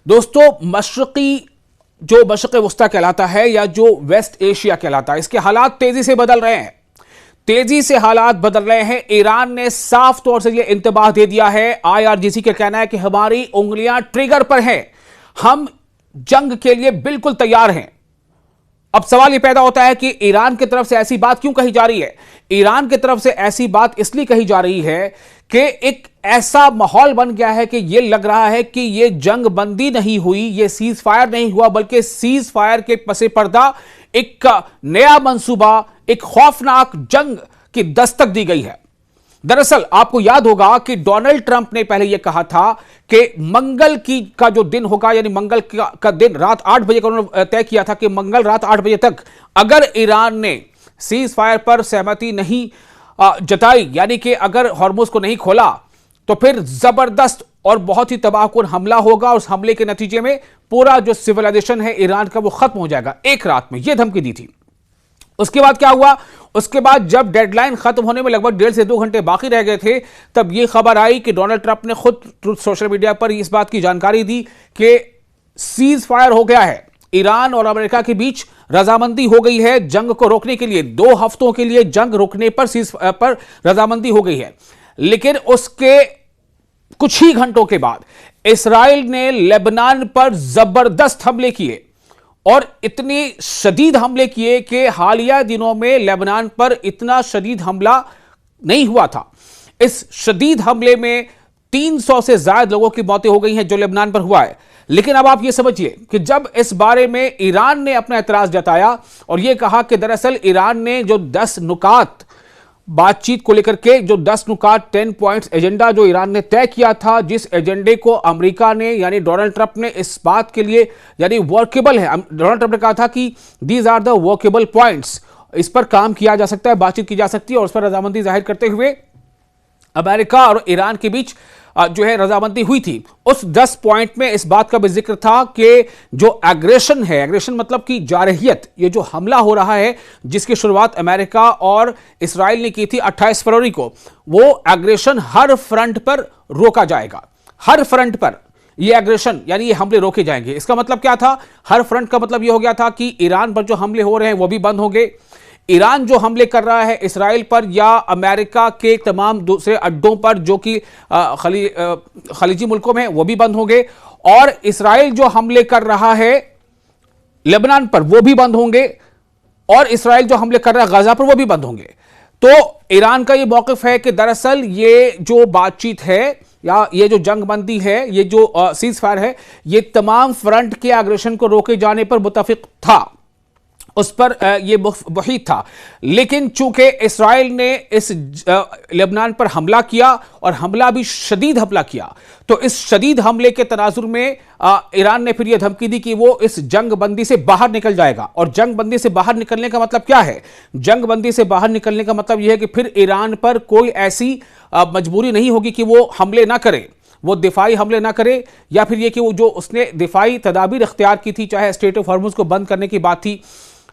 दोस्तों, जो मशरक़ वस्ता कहलाता है या जो वेस्ट एशिया कहलाता है, इसके हालात तेजी से बदल रहे हैं। तेजी से हालात बदल रहे हैं। ईरान ने साफ तौर से यह इंतबाह दे दिया है। IRGC का कहना है कि हमारी उंगलियां ट्रिगर पर हैं, हम जंग के लिए बिल्कुल तैयार हैं। अब सवाल यह पैदा होता है कि ईरान की तरफ से ऐसी बात क्यों कही जा रही है। ईरान की तरफ से ऐसी बात इसलिए कही जा रही है कि एक ऐसा माहौल बन गया है कि यह लग रहा है कि यह जंग बंदी नहीं हुई, यह सीज फायर नहीं हुआ, बल्कि सीज फायर के पसे पर्दा एक नया मंसूबा, एक खौफनाक जंग की दस्तक दी गई है। दरअसल आपको याद होगा कि डोनाल्ड ट्रंप ने पहले यह कहा था कि मंगल का जो दिन होगा, यानी मंगल का दिन रात 8 बजे का उन्होंने तय किया था कि मंगल रात 8 बजे तक अगर ईरान ने सीज फायर पर सहमति नहीं जताई, यानी कि अगर हॉर्मुज को नहीं खोला, तो फिर जबरदस्त और बहुत ही तबाहकुन हमला होगा। उस हमले के नतीजे में पूरा जो सिविलाइजेशन है ईरान का वो खत्म हो जाएगा एक रात में। यह धमकी दी थी। उसके बाद क्या हुआ? उसके बाद जब डेडलाइन खत्म होने में लगभग 1.5 से 2 घंटे बाकी रह गए थे, तब यह खबर आई कि डोनाल्ड ट्रंप ने खुद सोशल मीडिया पर इस बात की जानकारी दी कि सीज फायर हो गया है। ईरान और अमेरिका के बीच रजामंदी हो गई है जंग को रोकने के लिए। 2 हफ्तों के लिए जंग रोकने पर रजामंदी हो गई है। लेकिन उसके कुछ ही घंटों के बाद इस्राएल ने लेबनान पर जबरदस्त हमले किए, और इतने शदीद हमले किए कि हालिया दिनों में लेबनान पर इतना शदीद हमला नहीं हुआ था। इस शदीद हमले में 300 से ज्यादा लोगों की मौतें हो गई हैं जो लेबनान पर हुआ है। लेकिन अब आप यह समझिए कि जब इस बारे में ईरान ने अपना एतराज जताया और यह कहा कि दरअसल ईरान ने जो 10 नुकात बातचीत को लेकर के, जो 10 नुकात 10 पॉइंट्स एजेंडा जो ईरान ने तय किया था, जिस एजेंडे को अमेरिका ने यानी डोनाल्ड ट्रंप ने इस बात के लिए यानी वर्केबल है, डोनाल्ड ट्रंप ने कहा था कि these are the workable points, इस पर काम किया जा सकता है, बातचीत की जा सकती है, और उस पर रजामंदी जाहिर करते हुए अमेरिका और ईरान के बीच जो है रजामंदी हुई थी। उस 10 पॉइंट में इस बात का भी जिक्र था कि जो एग्रेशन है, एग्रेशन मतलब कि जारहियत, ये जो हमला हो रहा है जिसकी शुरुआत अमेरिका और इस्राएल ने की थी 28 फरवरी को, वो एग्रेशन हर फ्रंट पर रोका जाएगा। हर फ्रंट पर ये एग्रेशन यानी ये हमले रोके जाएंगे। इसका मतलब क्या था? हर फ्रंट का मतलब ये हो गया था कि ईरान पर जो हमले हो रहे हैं वो भी बंद होंगे, ईरान जो हमले कर रहा है इस्राएल पर या अमेरिका के तमाम दूसरे अड्डों पर जो कि खलीजी मुल्कों में, वो भी बंद होंगे, और इस्राएल जो हमले कर रहा है लेबनान पर वो भी बंद होंगे, और इस्राएल जो हमले कर रहा है गाजा पर वो भी बंद होंगे। तो ईरान का ये मौक़िफ़ है कि दरअसल ये जो बातचीत है या ये जो जंगबंदी है, ये जो सीज फायर है, ये तमाम फ्रंट के एग्रेशन को रोके जाने पर मुत्तफिक था, उस पर ये वही था। लेकिन चूंकि इस्राएल ने इस लेबनान पर हमला किया और हमला भी शदीद हमला किया, तो इस शदीद हमले के तनाजुर में ईरान ने फिर यह धमकी दी कि वो इस जंगबंदी से बाहर निकल जाएगा। और जंगबंदी से बाहर निकलने का मतलब क्या है? जंगबंदी से बाहर निकलने का मतलब यह है कि फिर ईरान पर कोई ऐसी मजबूरी नहीं होगी कि वो हमले ना करे, वो दिफाई हमले ना करे, या फिर ये कि वो जो उसने दिफाई तदाबीर इख्तियार की थी, चाहे स्टेट ऑफ हॉर्मुज को बंद करने की बात थी।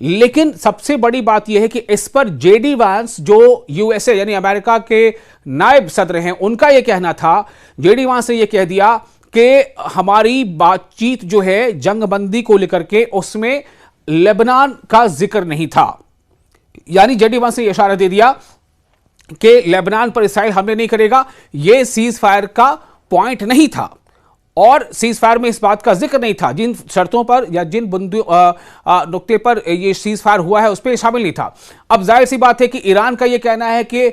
लेकिन सबसे बड़ी बात यह है कि इस पर जेडी वांस जो यूएसए यानी अमेरिका के नायब सदर हैं, उनका यह कहना था, जेडी वांस ने यह कह दिया कि हमारी बातचीत जो है जंगबंदी को लेकर के उसमें लेबनान का जिक्र नहीं था। यानी जेडी वांस ने इशारा दे दिया कि लेबनान पर इस्राएल हमले नहीं करेगा, यह सीज फायर का पॉइंट नहीं था, और सीज फायर में इस बात का जिक्र नहीं था। जिन शर्तों पर या जिन नुक्ते पर ये सीज फायर हुआ है उस पर शामिल नहीं था। अब जाहिर सी बात है कि ईरान का ये कहना है कि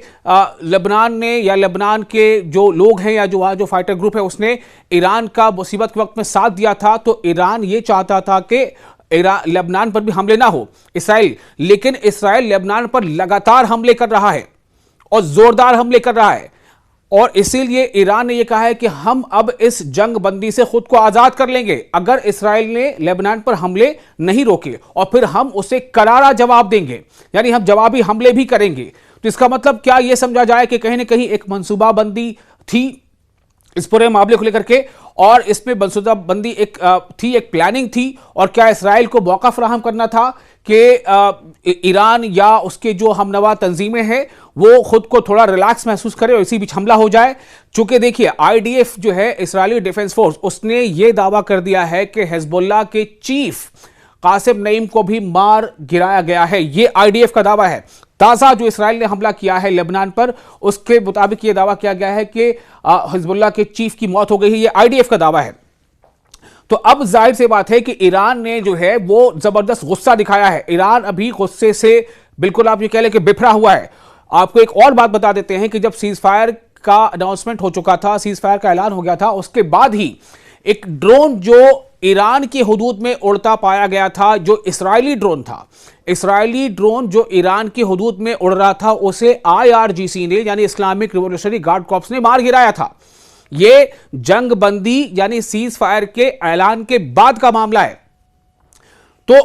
लेबनान ने या लेबनान के जो लोग हैं या जो वहाँ जो फाइटर ग्रुप है उसने ईरान का मुसीबत के वक्त में साथ दिया था, तो ईरान ये चाहता था कि लेबनान पर भी हमले ना हो इस्राएल। लेकिन इस्राएल लेबनान पर लगातार हमले कर रहा है और जोरदार हमले कर रहा है, और इसीलिए ईरान ने यह कहा है कि हम अब इस जंगबंदी से खुद को आजाद कर लेंगे अगर इस्राएल ने लेबनान पर हमले नहीं रोके, और फिर हम उसे करारा जवाब देंगे, यानी हम जवाबी हमले भी करेंगे। तो इसका मतलब क्या यह समझा जाए कि कहीं ना कहीं एक मंसूबाबंदी थी इस पूरे मामले को लेकर के, और इसमें मंसूबाबंदी एक प्लानिंग थी, और क्या इस्राएल को मौका फराहम करना था कि ईरान या उसके जो हमनवा तंजीमें हैं वो खुद को थोड़ा रिलैक्स महसूस करे और इसी बीच हमला हो जाए। चूंकि देखिए आईडीएफ जो है, इस्राएली डिफेंस फोर्स, उसने ये दावा कर दिया है कि हिजबुल्लाह के चीफ कासिम नईम को भी मार गिराया गया है। यह आईडीएफ का दावा है। ताजा जो इस्राएल ने हमला किया है लेबनान पर, उसके मुताबिक यह दावा किया गया है कि हिजबुल्लाह के चीफ की मौत हो गई है। यह आईडीएफ का दावा है। तो अब जाहिर सी बात है कि ईरान ने जो है वो जबरदस्त गुस्सा दिखाया है। ईरान अभी गुस्से से बिल्कुल आप ये कह लें कि बिफरा हुआ है। आपको एक और बात बता देते हैं कि जब सीज फायर का अनाउंसमेंट हो चुका था, सीज फायर का ऐलान हो गया था, उसके बाद ही एक ड्रोन जो ईरान की हुदूद में उड़ता पाया गया था, जो इस्राएली ड्रोन था, इस्राएली ड्रोन जो ईरान की हुदूद में उड़ रहा था, उसे आईआरजीसी ने यानी इस्लामिक रिवॉल्यूशनरी गार्ड कॉर्प्स ने मार गिराया था। यह जंग बंदी यानी सीज फायर के ऐलान के बाद का मामला है। तो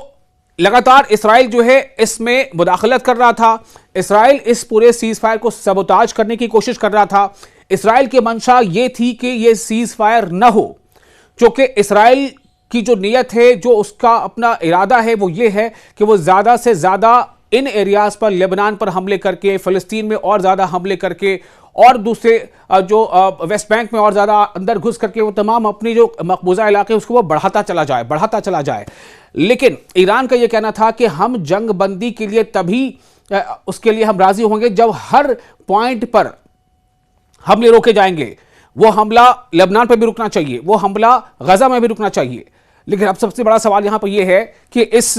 लगातार इसराइल जो है इसमें मुदाखलत कर रहा था। इसराइल इस पूरे सीज फायर को सबोताज करने की कोशिश कर रहा था। इसराइल की मंशा यह थी कि यह सीज फायर न हो, क्योंकि इसराइल की जो नीयत है, जो उसका अपना इरादा है, वो ये है कि वो ज्यादा से ज्यादा इन एरियाज पर, लेबनान पर हमले करके, फिलिस्तीन में और ज्यादा हमले करके और दूसरे जो वेस्ट बैंक में और ज्यादा अंदर घुस करके वो तमाम अपनी जो मकबूजा इलाके उसको वो बढ़ाता चला जाए। लेकिन ईरान का यह कहना था कि हम जंग बंदी के लिए तभी उसके लिए हम राजी होंगे जब हर पॉइंट पर हमले रोके जाएंगे। वो हमला लेबनान पर भी रुकना चाहिए, वो हमला गजा में भी रुकना चाहिए। लेकिन अब सबसे बड़ा सवाल यहां पर यह है कि इस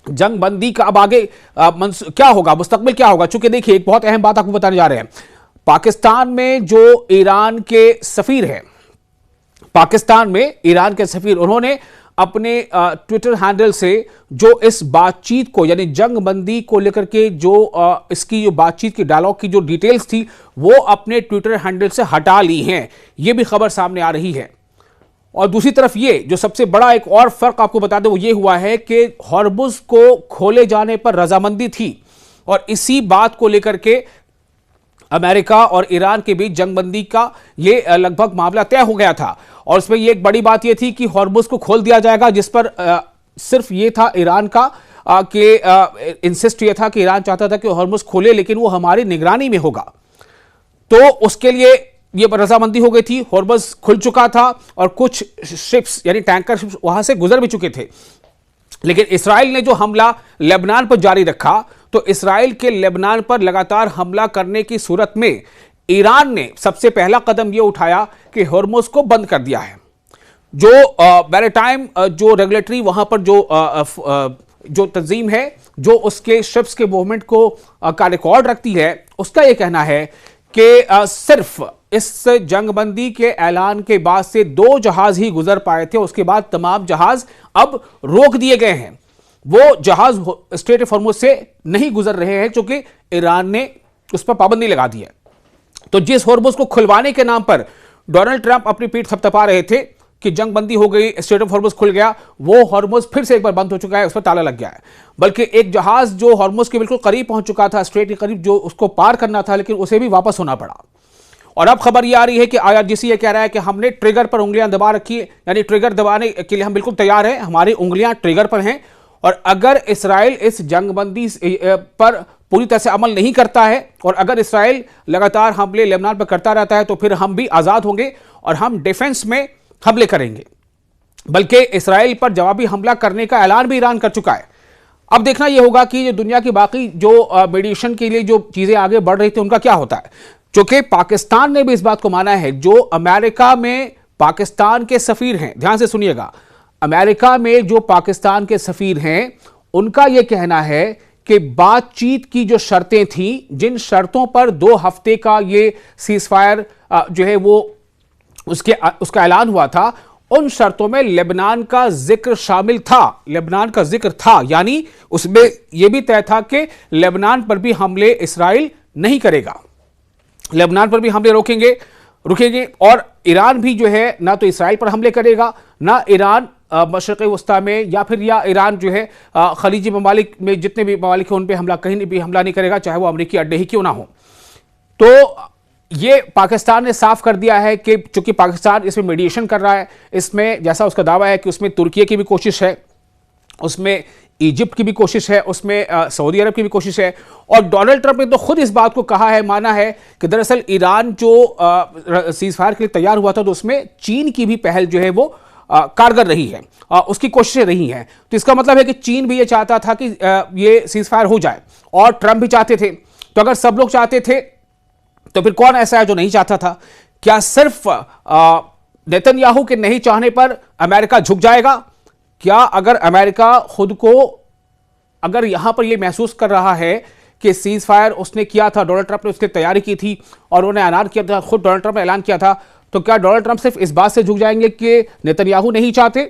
जंग बंदी का अब आगे क्या होगा, मुस्तकबिल क्या होगा। चूंकि देखिए एक बहुत अहम बात आपको बताने जा रहे हैं। पाकिस्तान में जो ईरान के सफीर हैं, पाकिस्तान में ईरान के सफीर, उन्होंने अपने ट्विटर हैंडल से जो इस बातचीत को यानी जंग बंदी को लेकर के जो इसकी जो बातचीत की डायलॉग की जो डिटेल्स थी वो अपने ट्विटर हैंडल से हटा ली हैं। ये भी खबर सामने आ रही है। और दूसरी तरफ ये जो सबसे बड़ा एक और फर्क आपको बता दें वो ये हुआ है कि हॉर्मुज को खोले जाने पर रजामंदी थी और इसी बात को लेकर के अमेरिका और ईरान के बीच जंगबंदी का ये लगभग मामला तय हो गया था। और उसमें ये एक बड़ी बात ये थी कि हॉर्मुज को खोल दिया जाएगा, जिस पर सिर्फ ये था ईरान का कि इंसिस्ट ये था कि ईरान चाहता था कि हॉर्मुज खोले, लेकिन वो हमारी निगरानी में होगा। तो उसके लिए ये रजामंदी हो गई थी। हॉर्मुज खुल चुका था और कुछ शिप्स यानी टैंकर शिप्स वहां से गुजर भी चुके थे। लेकिन इसराइल ने जो हमला लेबनान पर जारी रखा, तो इसराइल के लेबनान पर लगातार हमला करने की सूरत में ईरान ने सबसे पहला कदम यह उठाया कि हॉर्मुज को बंद कर दिया है। जो मैरीटाइम जो रेगुलेटरी वहां पर जो तंजीम है, जो उसके शिप्स के मूवमेंट को का रिकॉर्ड रखती है, उसका यह कहना है कि सिर्फ इस जंगबंदी के ऐलान के बाद से 2 जहाज ही गुजर पाए थे। उसके बाद तमाम जहाज अब रोक दिए गए हैं। वो जहाज स्ट्रेट ऑफ हॉर्मुज से नहीं गुजर रहे हैं, क्योंकि ईरान ने उस पर पाबंदी लगा दी है। तो जिस हॉर्मुज को खुलवाने के नाम पर डोनाल्ड ट्रंप अपनी पीठ थपथपा रहे थे कि जंगबंदी हो गई, स्ट्रेट ऑफ हॉर्मुज खुल गया, वो हॉर्मुज फिर से एक बार बंद हो चुका है, उस पर ताला लग गया है। बल्कि एक जहाज जो हॉर्मुज के बिल्कुल करीब पहुंच चुका था, स्ट्रेट के करीब, जो उसको पार करना था, लेकिन उसे भी वापस होना पड़ा। और अब खबर यह आ रही है कि आईआरजीसी ये कह रहा है कि हमने ट्रिगर पर उंगलियां दबा रखी है, यानी ट्रिगर दबाने के लिए हम बिल्कुल तैयार हैं, हमारी उंगलियां ट्रिगर पर हैं। और अगर इसराइल इस जंगबंदी पर पूरी तरह से अमल नहीं करता है और अगर इसराइल लगातार हमले लेबनान पर करता रहता है, तो फिर हम भी आजाद होंगे और हम डिफेंस में हमले करेंगे। बल्कि इसराइल पर जवाबी हमला करने का ऐलान भी ईरान कर चुका है। अब देखना यह होगा कि जो दुनिया की बाकी जो मीडिएशन के लिए जो चीजें आगे बढ़ रही थी उनका क्या होता है। क्योंकि पाकिस्तान ने भी इस बात को माना है, जो अमेरिका में पाकिस्तान के सफीर हैं, ध्यान से सुनिएगा, अमेरिका में जो पाकिस्तान के सफीर हैं उनका यह कहना है कि बातचीत की जो शर्तें थी, जिन शर्तों पर 2 हफ्ते का ये सीजफायर जो है वो उसका ऐलान हुआ था, उन शर्तों में लेबनान का जिक्र शामिल था, लेबनान का जिक्र था। यानी उसमें यह भी तय था कि लेबनान पर भी हमले इसराइल नहीं करेगा, लेबनान पर भी हमले रुकेंगे और ईरान भी जो है ना तो इसराइल पर हमले करेगा, ना ईरान मशरक़ वस्ता में या ईरान जो है खलीजी ममालिक में जितने भी ममालिक हैं उन पर हमला कहीं भी हमला नहीं करेगा, चाहे वो अमेरिकी अड्डे ही क्यों ना हो। तो ये पाकिस्तान ने साफ कर दिया है कि चूंकि पाकिस्तान इसमें मीडिएशन कर रहा है, इसमें जैसा उसका दावा है कि उसमें तुर्की की भी कोशिश है, उसमें इजिप्ट की भी कोशिश है, उसमें सऊदी अरब की भी कोशिश है, और डोनाल्ड ट्रंप ने तो खुद इस बात को कहा है, माना है कि दरअसल ईरान जो सीज फायर के लिए तैयार हुआ था तो उसमें चीन की भी पहल जो है वो कारगर रही है, उसकी कोशिशें रही हैं। तो इसका मतलब है कि चीन भी ये चाहता था कि ये सीज फायर हो जाए, और ट्रंप भी चाहते थे। तो अगर सब लोग चाहते थे तो फिर कौन ऐसा है जो नहीं चाहता था? क्या सिर्फ नेतन्याहू के नहीं चाहने पर अमेरिका झुक जाएगा? क्या अगर अमेरिका खुद को अगर यहां पर यह महसूस कर रहा है कि सीज फायर उसने किया था, डोनाल्ड ट्रंप ने उसकी तैयारी की थी और उन्हें ऐलान किया था, खुद डोनाल्ड ट्रंप ने ऐलान किया था, तो क्या डोनाल्ड ट्रंप सिर्फ इस बात से झुक जाएंगे कि नेतन्याहू नहीं चाहते?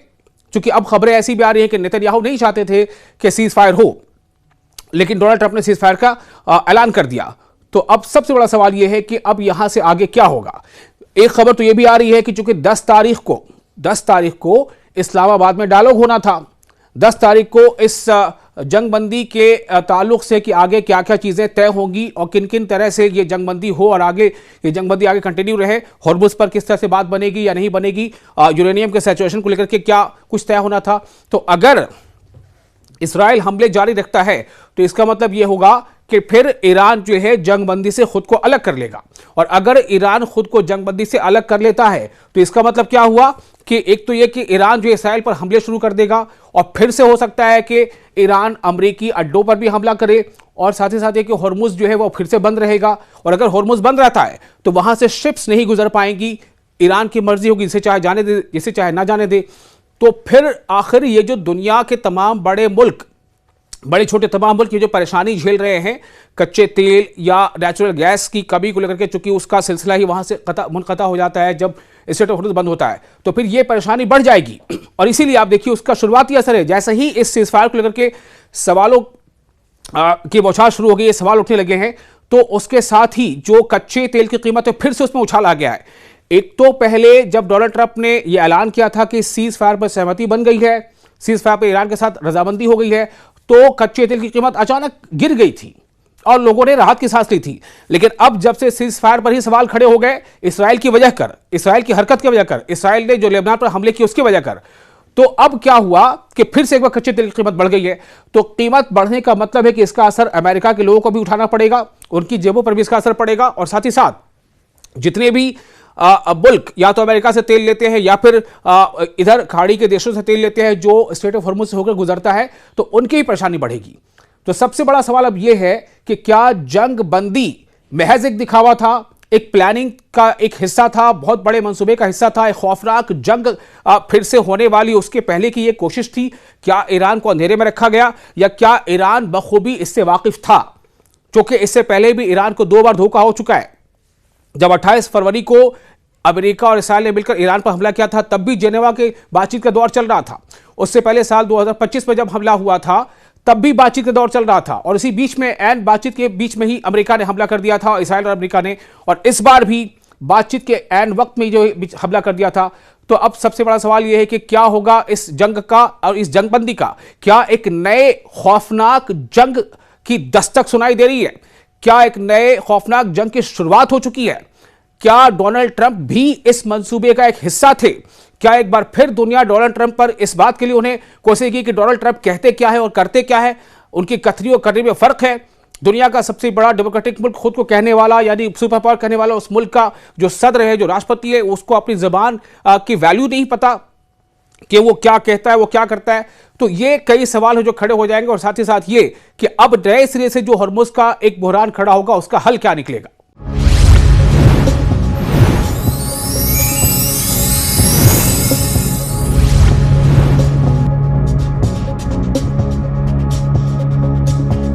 क्योंकि अब खबरें ऐसी भी आ रही है कि नेतन्याहू नहीं चाहते थे कि सीज फायर हो, लेकिन डोनाल्ड ट्रंप ने सीज फायर का ऐलान कर दिया। तो अब सबसे बड़ा सवाल यह है कि अब यहां से आगे क्या होगा? एक खबर तो यह भी आ रही है कि चूंकि 10 तारीख को इस्लामाबाद में डायलॉग होना था, 10 तारीख को इस जंगबंदी के ताल्लुक से कि आगे क्या क्या चीजें तय होंगी और किन किन तरह से ये जंगबंदी हो और आगे ये जंगबंदी आगे कंटिन्यू रहे, हॉर्मुज़ पर किस तरह से बात बनेगी या नहीं बनेगी, यूरेनियम के सैचुरेशन को लेकर के क्या कुछ तय होना था। तो अगर इस्राइल हमले जारी रखता है तो इसका मतलब यह होगा कि फिर ईरान जो है जंगबंदी से खुद को अलग कर लेगा, और अगर ईरान खुद को जंगबंदी से अलग कर लेता है तो इसका मतलब क्या हुआ कि एक तो यह कि ईरान जो इस्राइल पर हमले शुरू कर देगा, और फिर से हो सकता है कि ईरान अमेरिकी अड्डों पर भी हमला करे, और साथ ही साथ ये कि हॉर्मुज़ जो है वो फिर से बंद रहेगा, और अगर हॉर्मुज़ बंद रहता है तो वहां से शिप्स नहीं गुजर पाएंगी, ईरान की मर्जी होगी, जिसे चाहे जाने दे, जिसे चाहे ना जाने दे। तो फिर आखिर ये जो दुनिया के तमाम बड़े मुल्क, बड़े छोटे तमाम मुल्क ये जो परेशानी झेल रहे हैं कच्चे तेल या नेचुरल गैस की कमी को लेकर के, चूंकि उसका सिलसिला ही वहां से मुनक़ता हो जाता है जब स्ट्रेट ऑफ हॉर्मुज़ बंद होता है, तो फिर ये परेशानी बढ़ जाएगी। और इसीलिए आप देखिए उसका शुरुआती असर है, जैसे ही इस सीज़फायर को लेकर के सवालों की बौछार शुरू हो गई, ये सवाल उठने लगे हैं, तो उसके साथ ही जो कच्चे तेल की कीमत है फिर से उसमें उछाल आ गया है। एक तो पहले जब डोनाल्ड ट्रंप ने यह ऐलान किया था कि सीज फायर पर सहमति बन गई है, सीज फायर पर ईरान के साथ रजामंदी हो गई है, तो कच्चे तेल की कीमत अचानक गिर गई थी और लोगों ने राहत की सांस ली थी। लेकिन अब जब से सीज फायर पर ही सवाल खड़े हो गए, इसराइल की वजह कर, इसराइल की हरकत की वजह कर, इसराइल ने जो लेबनान पर हमले किए उसकी वजह कर, तो अब क्या हुआ कि फिर से एक बार कच्चे तेल की कीमत बढ़ गई है। तो कीमत बढ़ने का मतलब है कि इसका असर अमेरिका के लोगों को भी उठाना पड़ेगा, उनकी जेबों पर भी इसका असर पड़ेगा, और साथ ही साथ जितने भी मुल्क या तो अमेरिका से तेल लेते हैं या फिर इधर खाड़ी के देशों से तेल लेते हैं जो स्ट्रेट ऑफ हॉर्मुज़ से होकर गुजरता है, तो उनकी भी परेशानी बढ़ेगी। तो सबसे बड़ा सवाल अब यह है कि क्या जंग बंदी महज एक दिखावा था, एक प्लानिंग का एक हिस्सा था, बहुत बड़े मंसूबे का हिस्सा था, एक खौफनाक जंग फिर से होने वाली उसके पहले की यह कोशिश थी? क्या ईरान को अंधेरे में रखा गया, या क्या ईरान बखूबी इससे वाकिफ था? क्योंकि इससे पहले भी ईरान को 2 बार धोखा हो चुका है। जब 28 फरवरी को अमेरिका और इसराइल ने मिलकर ईरान पर हमला किया था, तब भी जेनेवा के बातचीत का दौर चल रहा था। उससे पहले साल 2025 में जब हमला हुआ था, तब भी बातचीत का दौर चल रहा था, और इसी बीच में एन बातचीत के बीच में ही अमेरिका ने हमला कर दिया था, इसराइल और अमेरिका ने, और इस बार भी बातचीत के एन वक्त में जो हमला कर दिया था। तो अब सबसे बड़ा सवाल यह है कि क्या होगा इस जंग का और इस जंगबंदी का? क्या एक नए खौफनाक जंग की दस्तक सुनाई दे रही है? क्या एक नए खौफनाक जंग की शुरुआत हो चुकी है? क्या डोनाल्ड ट्रंप भी इस मंसूबे का एक हिस्सा थे? क्या एक बार फिर दुनिया डोनाल्ड ट्रंप पर इस बात के लिए उन्हें कोसेगी कि डोनाल्ड ट्रंप कहते क्या है और करते क्या है, उनकी कथनी और करने में फर्क है? दुनिया का सबसे बड़ा डेमोक्रेटिक मुल्क, खुद को कहने वाला यानी सुपर पावर कहने वाला उस मुल्क का जो सदर है, जो राष्ट्रपति है, उसको अपनी जबान की वैल्यू नहीं पता कि वो क्या कहता है, वो क्या करता है। तो ये कई सवाल है जो खड़े हो जाएंगे, और साथ ही साथ ये कि अब नए सिरे से जो हॉर्मुज़ का एक बहरान खड़ा होगा उसका हल क्या निकलेगा।